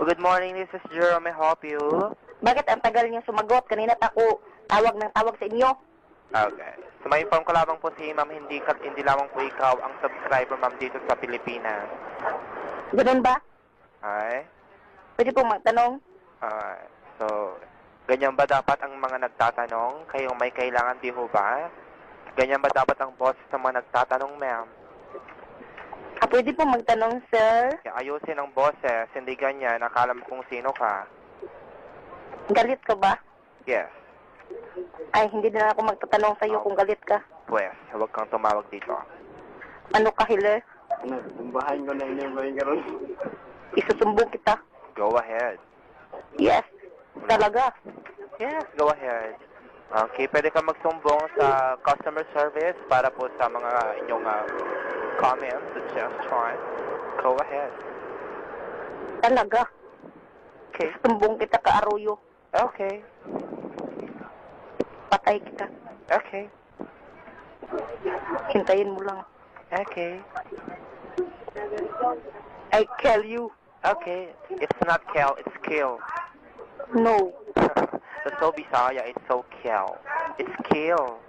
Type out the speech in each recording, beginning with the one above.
Good morning, this is Jerome. May I help you? Bakit ang tagal niya sumagot? Kanina ako tawag ng tawag sa inyo. Okay. So, may inform ko lamang po si ma'am, hindi lamang po ikaw ang subscriber, ma'am, dito sa Pilipinas. Ganun ba? Okay? Pwede pong magtanong? Alright. So, ganyan ba dapat ang mga nagtatanong? Kayong may kailangan, di ho ba? Ganyan ba dapat ang boses ng mga nagtatanong, ma'am? Pwede pong magtanong, sir? Kaya ayusin ang boses, hindi ganyan. Akala mo kung sino ka. Galit ka ba? Yes. Ay, hindi na ako magtatanong sa iyo kung galit ka. Pues, huwag kang tumawag dito. Ano ka, Hiller? Tumbahan ko na inimbahin ka ron. Isusumbong kita. Go ahead. Yes. Talaga. Yes, go ahead. Okay, pwede ka magsumbong sa customer service para po sa mga inyong comments, suggestions. Go ahead. Talaga. Okay. Sumbong kita ka, Arroyo. Okay. Patay kita. Okay. Hintayin mo lang. Okay. I kill you. Okay. It's not kill, it's kill. No. That's so Bisaya, it's so kill. It's kill.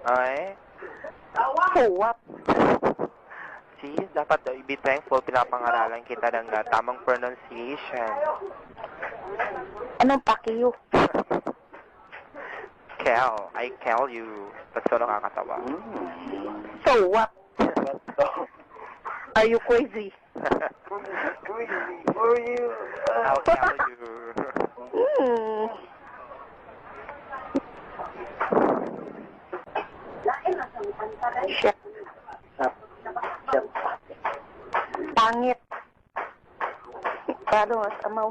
Okay? So what? See, dapat be thankful, pinapangaralan kita ng tamang pronunciation. Anong pakiyo? Kill. I kill you. That's so nakakatawa. So what? Are you crazy? For you. I'll kill you. Hmm. Shit. Pangit. Pero mas amaw.